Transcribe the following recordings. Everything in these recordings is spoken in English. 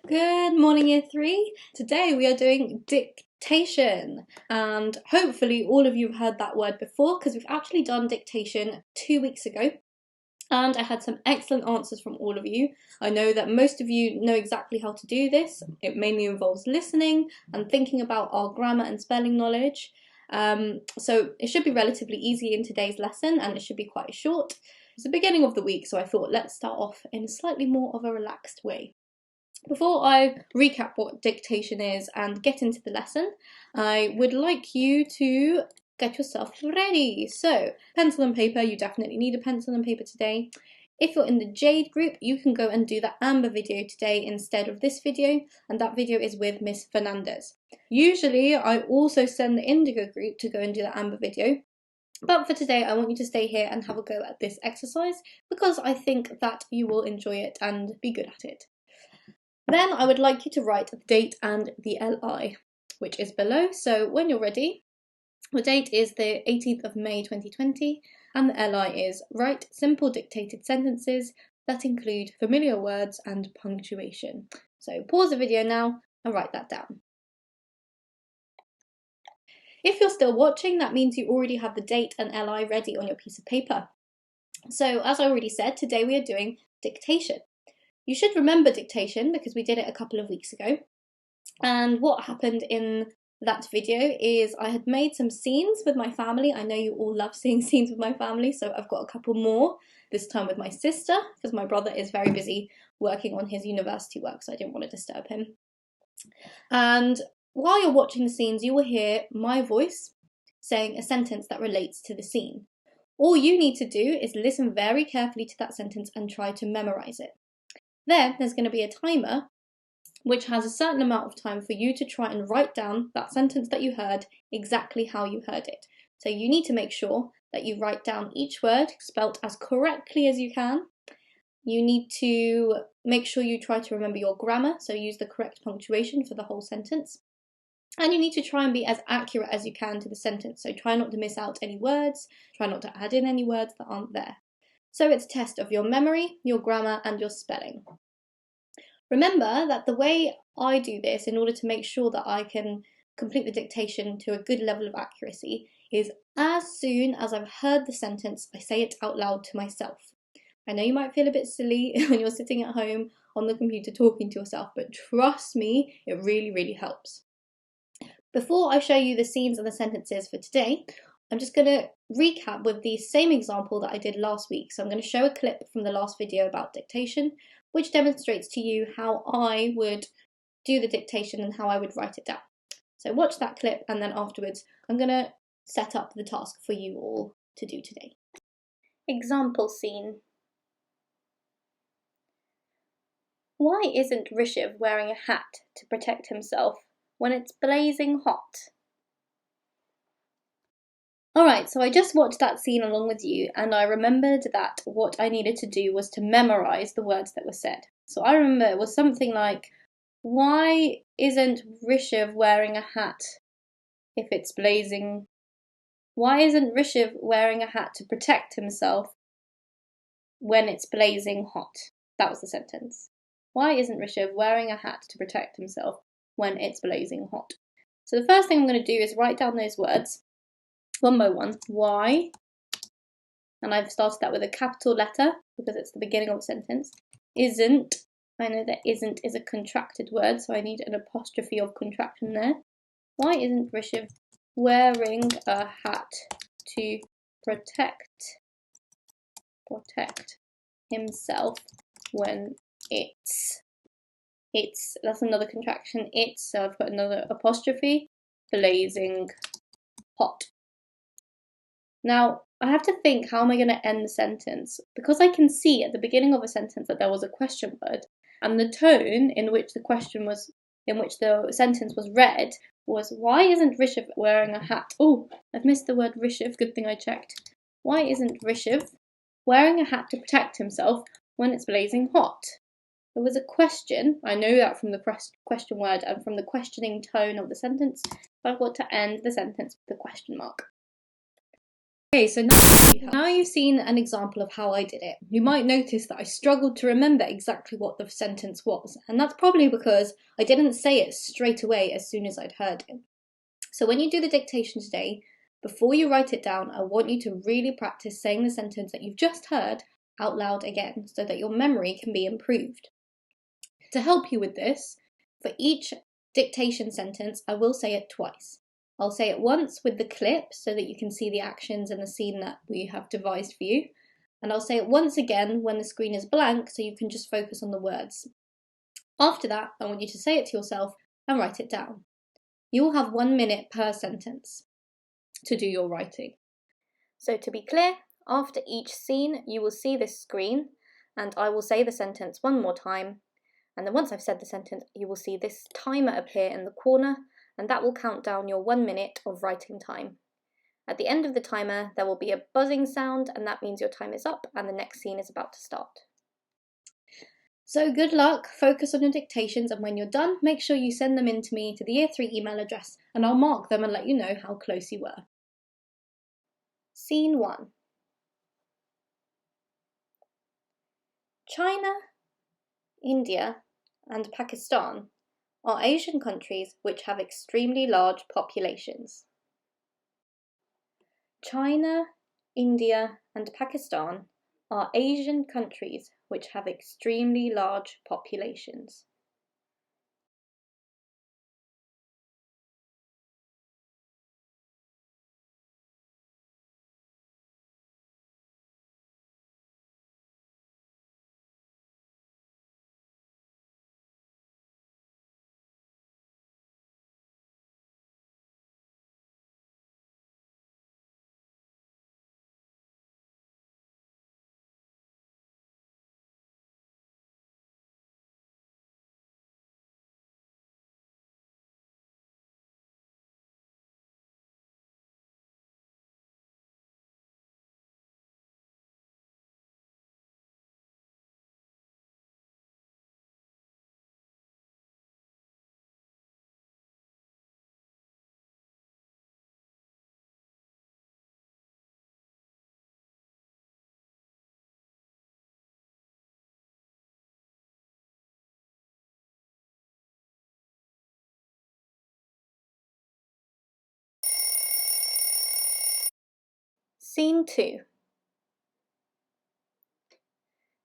Good morning, Year 3. Today we are doing dictation, and hopefully all of you have heard that word before because we've actually done dictation 2 weeks ago, and I had some excellent answers from all of you. I know that most of you know exactly how to do this. It mainly involves listening and thinking about our grammar and spelling knowledge. So it should be relatively easy in today's lesson, and it should be quite short. It's the beginning of the week, so I thought let's start off in a slightly more of a relaxed way. Before I recap what dictation is and get into the lesson, I would like you to get yourself ready. So, pencil and paper, you definitely need a pencil and paper today. If you're in the Jade group, you can go and do the Amber video today instead of this video, and that video is with Miss Fernandez. Usually, I also send the Indigo group to go and do the Amber video, but for today, I want you to stay here and have a go at this exercise because I think that you will enjoy it and be good at it. Then I would like you to write the date and the LI, which is below. So when you're ready, the date is the 18th of May 2020, and the LI is write simple dictated sentences that include familiar words and punctuation. So pause the video now and write that down. If you're still watching, that means you already have the date and LI ready on your piece of paper. So as I already said, today we are doing dictation. You should remember dictation because we did it a couple of weeks ago. And what happened in that video is I had made some scenes with my family. I know you all love seeing scenes with my family, so I've got a couple more, this time with my sister, because my brother is very busy working on his university work, so I didn't want to disturb him. And while you're watching the scenes, you will hear my voice saying a sentence that relates to the scene. All you need to do is listen very carefully to that sentence and try to memorize it. Then there's going to be a timer which has a certain amount of time for you to try and write down that sentence that you heard exactly how you heard it. So you need to make sure that you write down each word spelt as correctly as you can. You need to make sure you try to remember your grammar, so use the correct punctuation for the whole sentence. And you need to try and be as accurate as you can to the sentence, so try not to miss out any words, try not to add in any words that aren't there. So it's a test of your memory, your grammar, and your spelling. Remember that the way I do this in order to make sure that I can complete the dictation to a good level of accuracy is as soon as I've heard the sentence, I say it out loud to myself. I know you might feel a bit silly when you're sitting at home on the computer talking to yourself, but trust me, it really, really helps. Before I show you the scenes and the sentences for today, I'm just going to recap with the same example that I did last week. So I'm going to show a clip from the last video about dictation, which demonstrates to you how I would do the dictation and how I would write it down. So watch that clip, and then afterwards I'm going to set up the task for you all to do today. Example scene. Why isn't Rishiv wearing a hat to protect himself when it's blazing hot? Alright, so I just watched that scene along with you, and I remembered that what I needed to do was to memorise the words that were said. So I remember it was something like, why isn't Rishiv wearing a hat if it's blazing? Why isn't Rishiv wearing a hat to protect himself when it's blazing hot? That was the sentence. Why isn't Rishiv wearing a hat to protect himself when it's blazing hot? So the first thing I'm going to do is write down those words one by one. Why, and I've started that with a capital letter because it's the beginning of the sentence. Isn't, I know that isn't is a contracted word, so I need an apostrophe of contraction there. Why isn't Rishiv wearing a hat to protect himself when it's, that's another contraction, so I've put another apostrophe, blazing hot. Now, I have to think, how am I going to end the sentence? Because I can see at the beginning of a sentence that there was a question word, and the tone in which the sentence was read was, why isn't Rishiv wearing a hat? Oh, I've missed the word Rishiv, good thing I checked. Why isn't Rishiv wearing a hat to protect himself when it's blazing hot? There was a question, I know that from the question word and from the questioning tone of the sentence, but I've got to end the sentence with a question mark. Okay, so now you've seen an example of how I did it. You might notice that I struggled to remember exactly what the sentence was, and that's probably because I didn't say it straight away as soon as I'd heard it. So when you do the dictation today, before you write it down, I want you to really practice saying the sentence that you've just heard out loud again, so that your memory can be improved. To help you with this, for each dictation sentence, I will say it twice. I'll say it once with the clip so that you can see the actions and the scene that we have devised for you. And I'll say it once again when the screen is blank so you can just focus on the words. After that, I want you to say it to yourself and write it down. You will have 1 minute per sentence to do your writing. So to be clear, after each scene, you will see this screen and I will say the sentence one more time. And then once I've said the sentence, you will see this timer appear in the corner, and that will count down your 1 minute of writing time. At the end of the timer, there will be a buzzing sound, and that means your time is up and the next scene is about to start. So good luck, focus on your dictations, and when you're done, make sure you send them in to me to the Year 3 email address, and I'll mark them and let you know how close you were. Scene 1. China, India, and Pakistan are Asian countries which have extremely large populations. China, India, and Pakistan are Asian countries which have extremely large populations. Scene 2.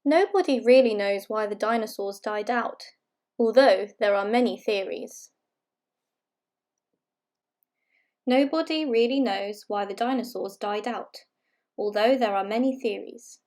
Nobody really knows why the dinosaurs died out, although there are many theories. Nobody really knows why the dinosaurs died out, although there are many theories.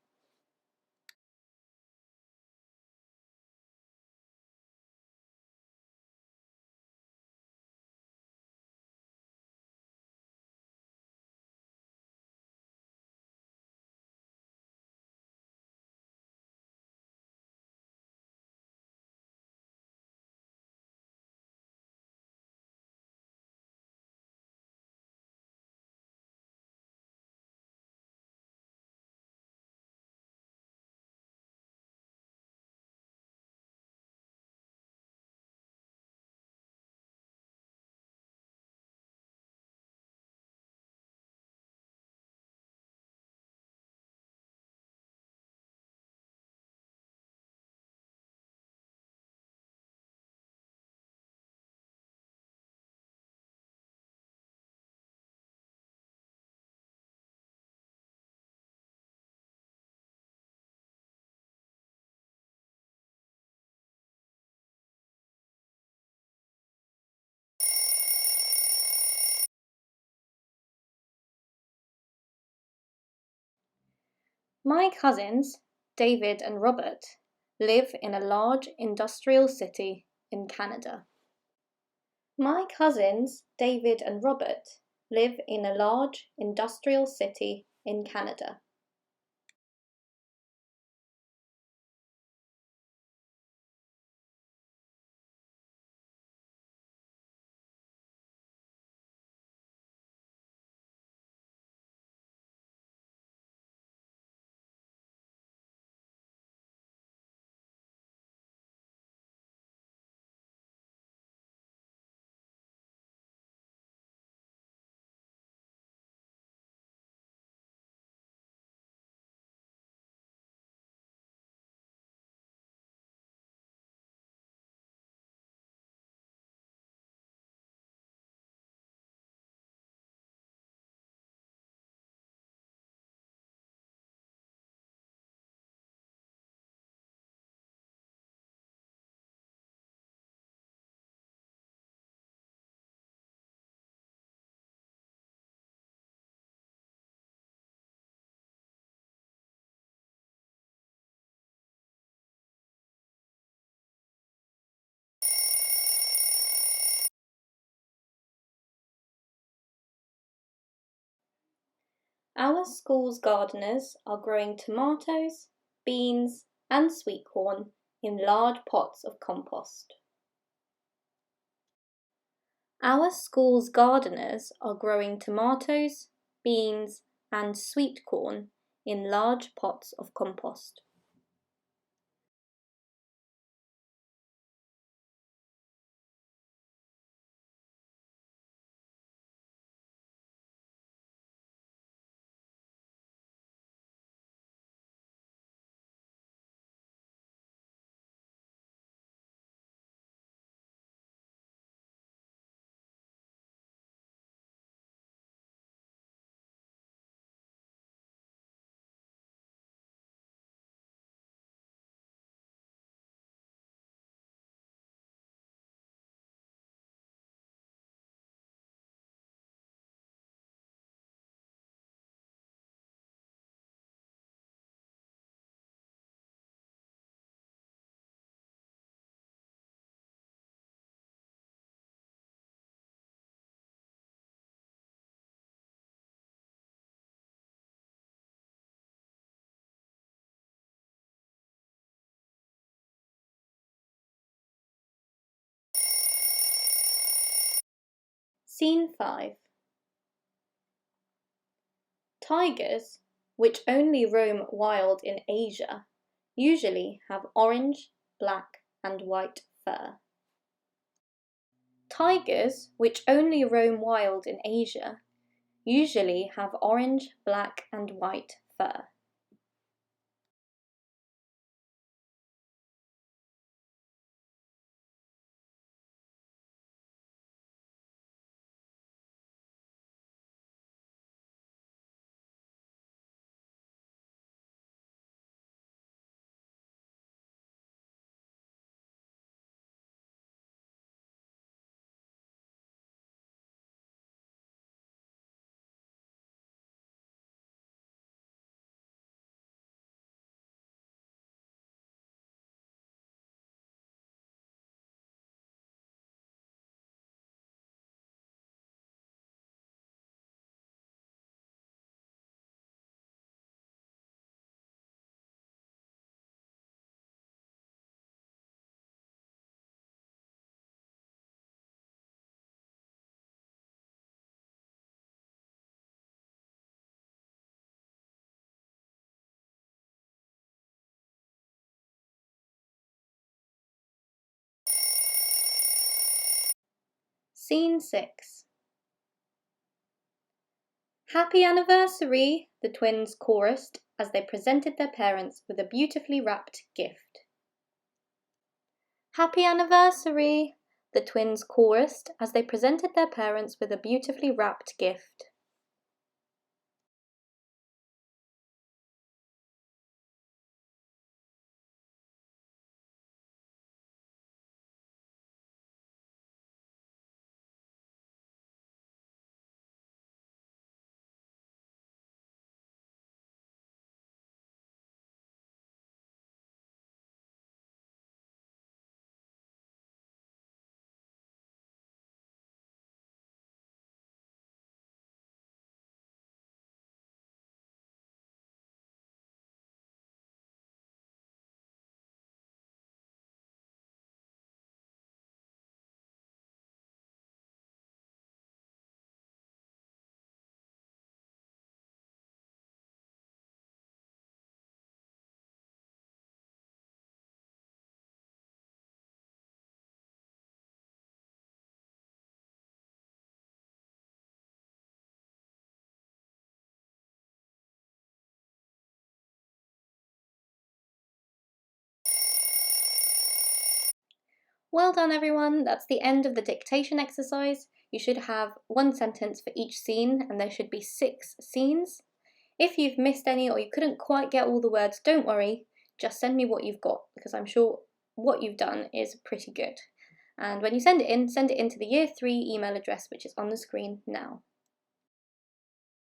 My cousins, David and Robert, live in a large industrial city in Canada. My cousins, David and Robert, live in a large industrial city in Canada. Our school's gardeners are growing tomatoes, beans, and sweet corn in large pots of compost. Our school's gardeners are growing tomatoes, beans, and sweet corn in large pots of compost. Scene 5. Tigers, which only roam wild in Asia, usually have orange, black, and white fur. Tigers, which only roam wild in Asia, usually have orange, black, and white fur. Scene 6. Happy anniversary, the twins chorused as they presented their parents with a beautifully wrapped gift. Happy anniversary, the twins chorused as they presented their parents with a beautifully wrapped gift. Well done everyone, that's the end of the dictation exercise. You should have one sentence for each scene and there should be 6 scenes. If you've missed any or you couldn't quite get all the words, don't worry, just send me what you've got because I'm sure what you've done is pretty good. And when you send it in to the Year 3 email address which is on the screen now.